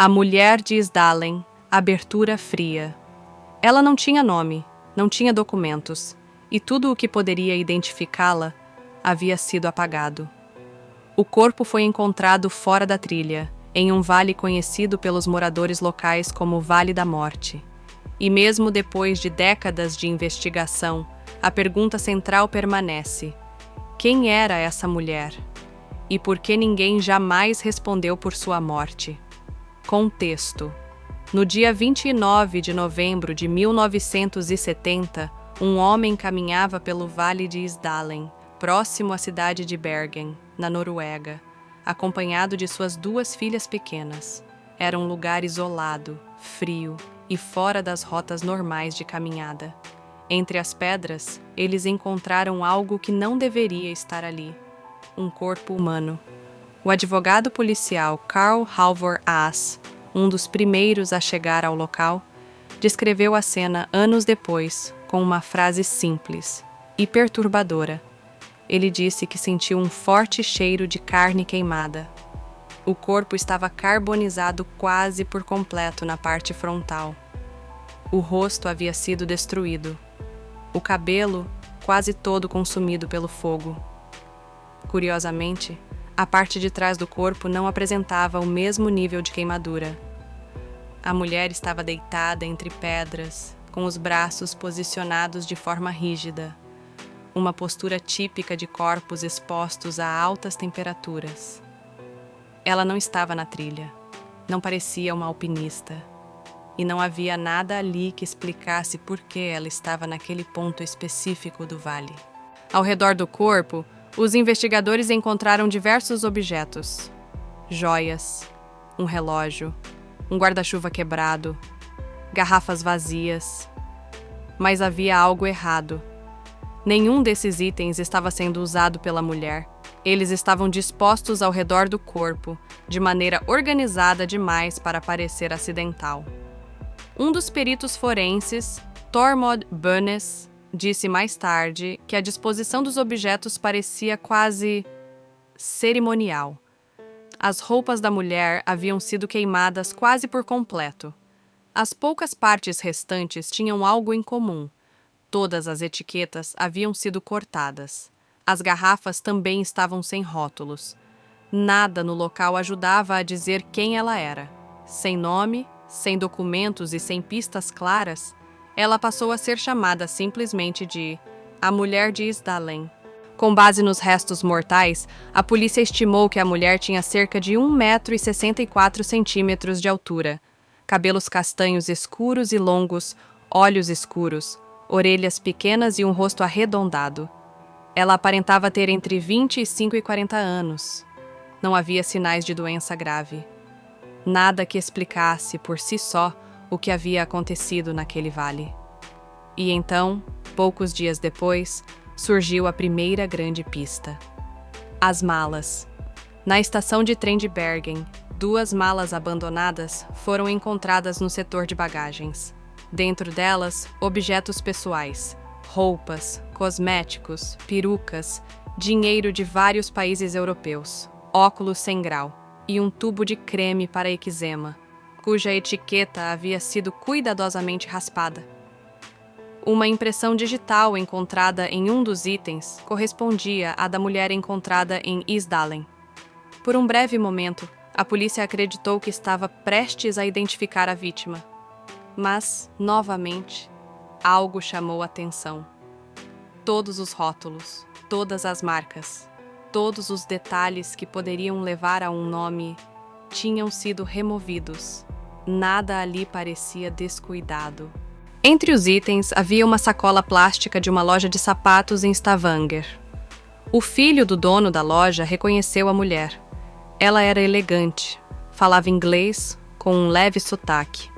A Mulher de Isdalen, abertura fria. Ela não tinha nome, não tinha documentos, e tudo o que poderia identificá-la havia sido apagado. O corpo foi encontrado fora da trilha, em um vale conhecido pelos moradores locais como Vale da Morte. E mesmo depois de décadas de investigação, a pergunta central permanece: quem era essa mulher? E por que ninguém jamais respondeu por sua morte? Contexto. No dia 29 de novembro de 1970, um homem caminhava pelo Vale de Isdalen, próximo à cidade de Bergen, na Noruega, acompanhado de suas 2 filhas pequenas. Era um lugar isolado, frio e fora das rotas normais de caminhada. Entre as pedras, eles encontraram algo que não deveria estar ali: um corpo humano. O advogado policial Carl Halvor Aas, um dos primeiros a chegar ao local, descreveu a cena anos depois com uma frase simples e perturbadora. Ele disse que sentiu um forte cheiro de carne queimada. O corpo estava carbonizado quase por completo na parte frontal. O rosto havia sido destruído. O cabelo quase todo consumido pelo fogo. Curiosamente, a parte de trás do corpo não apresentava o mesmo nível de queimadura. A mulher estava deitada entre pedras, com os braços posicionados de forma rígida, uma postura típica de corpos expostos a altas temperaturas. Ela não estava na trilha, não parecia uma alpinista, e não havia nada ali que explicasse por que ela estava naquele ponto específico do vale. Ao redor do corpo, os investigadores encontraram diversos objetos: joias, um relógio, um guarda-chuva quebrado, garrafas vazias. Mas havia algo errado. Nenhum desses itens estava sendo usado pela mulher. Eles estavam dispostos ao redor do corpo, de maneira organizada demais para parecer acidental. Um dos peritos forenses, Tormod Bønes, disse mais tarde que a disposição dos objetos parecia quase cerimonial. As roupas da mulher haviam sido queimadas quase por completo. As poucas partes restantes tinham algo em comum. Todas as etiquetas haviam sido cortadas. As garrafas também estavam sem rótulos. Nada no local ajudava a dizer quem ela era. Sem nome, sem documentos e sem pistas claras, ela passou a ser chamada simplesmente de a Mulher de Isdalen. Com base nos restos mortais, a polícia estimou que a mulher tinha cerca de 1,64 m de altura, cabelos castanhos escuros e longos, olhos escuros, orelhas pequenas e um rosto arredondado. Ela aparentava ter entre 25 e 40 anos. Não havia sinais de doença grave. Nada que explicasse por si só o que havia acontecido naquele vale. E então, poucos dias depois, surgiu a primeira grande pista. As malas. Na estação de trem de Bergen, 2 malas abandonadas foram encontradas no setor de bagagens. Dentro delas, objetos pessoais, roupas, cosméticos, perucas, dinheiro de vários países europeus, óculos sem grau e um tubo de creme para eczema, cuja etiqueta havia sido cuidadosamente raspada. Uma impressão digital encontrada em um dos itens correspondia à da mulher encontrada em Isdalen. Por um breve momento, a polícia acreditou que estava prestes a identificar a vítima. Mas, novamente, algo chamou a atenção. Todos os rótulos, todas as marcas, todos os detalhes que poderiam levar a um nome tinham sido removidos. Nada ali parecia descuidado. Entre os itens havia uma sacola plástica de uma loja de sapatos em Stavanger. O filho do dono da loja reconheceu a mulher. Ela era elegante, falava inglês com um leve sotaque.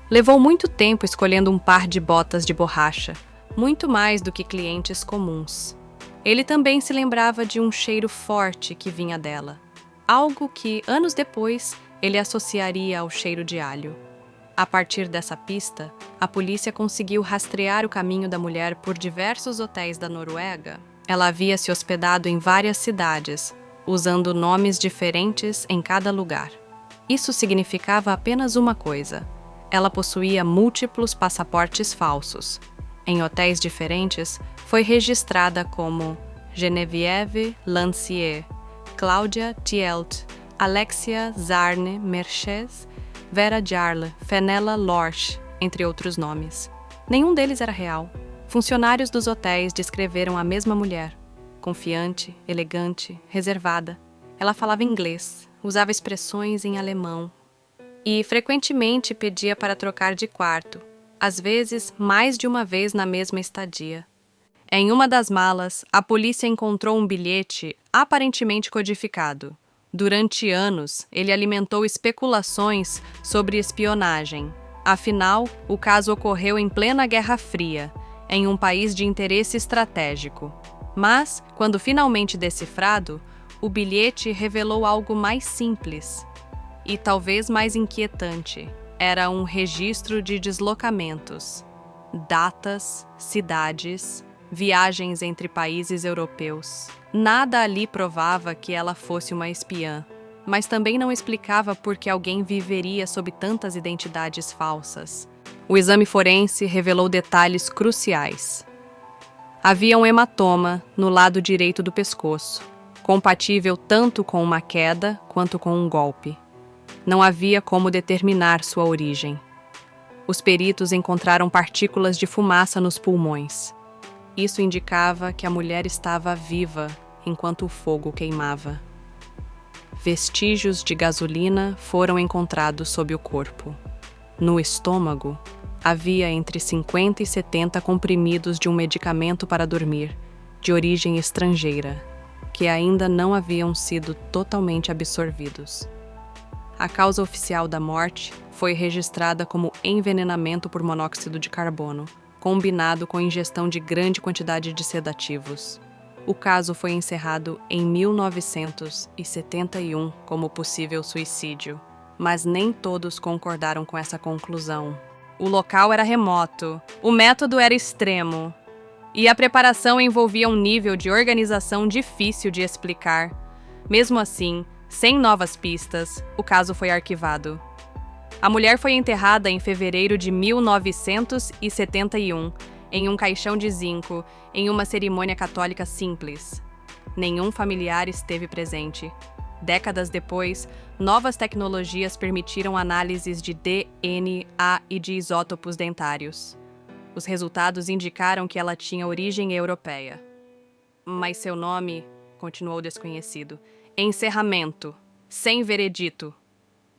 Levou muito tempo escolhendo um par de botas de borracha, muito mais do que clientes comuns. Ele também se lembrava de um cheiro forte que vinha dela, algo que, anos depois, ele associaria ao cheiro de alho. A partir dessa pista, a polícia conseguiu rastrear o caminho da mulher por diversos hotéis da Noruega. Ela havia se hospedado em várias cidades, usando nomes diferentes em cada lugar. Isso significava apenas uma coisa: ela possuía múltiplos passaportes falsos. Em hotéis diferentes, foi registrada como Geneviève Lancier, Cláudia Thielt, Alexia Zarne Merches, Vera Jarle, Fenella Lorch, entre outros nomes. Nenhum deles era real. Funcionários dos hotéis descreveram a mesma mulher. Confiante, elegante, reservada. Ela falava inglês, usava expressões em alemão e frequentemente pedia para trocar de quarto, às vezes mais de uma vez na mesma estadia. Em uma das malas, a polícia encontrou um bilhete aparentemente codificado. Durante anos, ele alimentou especulações sobre espionagem. Afinal, o caso ocorreu em plena Guerra Fria, em um país de interesse estratégico. Mas, quando finalmente decifrado, o bilhete revelou algo mais simples e talvez mais inquietante. Era um registro de deslocamentos, datas, cidades, viagens entre países europeus. Nada ali provava que ela fosse uma espiã, mas também não explicava por que alguém viveria sob tantas identidades falsas. O exame forense revelou detalhes cruciais. Havia um hematoma no lado direito do pescoço, compatível tanto com uma queda quanto com um golpe. Não havia como determinar sua origem. Os peritos encontraram partículas de fumaça nos pulmões. Isso indicava que a mulher estava viva enquanto o fogo queimava. Vestígios de gasolina foram encontrados sob o corpo. No estômago, havia entre 50 e 70 comprimidos de um medicamento para dormir, de origem estrangeira, que ainda não haviam sido totalmente absorvidos. A causa oficial da morte foi registrada como envenenamento por monóxido de carbono, combinado com ingestão de grande quantidade de sedativos. O caso foi encerrado em 1971 como possível suicídio, mas nem todos concordaram com essa conclusão. O local era remoto, o método era extremo, e a preparação envolvia um nível de organização difícil de explicar. Mesmo assim, sem novas pistas, o caso foi arquivado. A mulher foi enterrada em fevereiro de 1971, em um caixão de zinco, em uma cerimônia católica simples. Nenhum familiar esteve presente. Décadas depois, novas tecnologias permitiram análises de DNA e de isótopos dentários. Os resultados indicaram que ela tinha origem europeia. Mas seu nome continuou desconhecido. Encerramento. Sem veredito.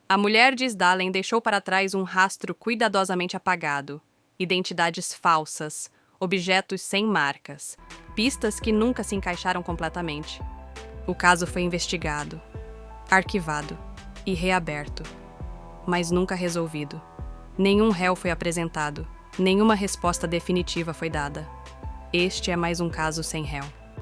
A mulher de Sdalen deixou para trás um rastro cuidadosamente apagado, identidades falsas, objetos sem marcas, pistas que nunca se encaixaram completamente. O caso foi investigado, arquivado e reaberto, mas nunca resolvido. Nenhum réu foi apresentado, nenhuma resposta definitiva foi dada. Este é mais um caso sem réu.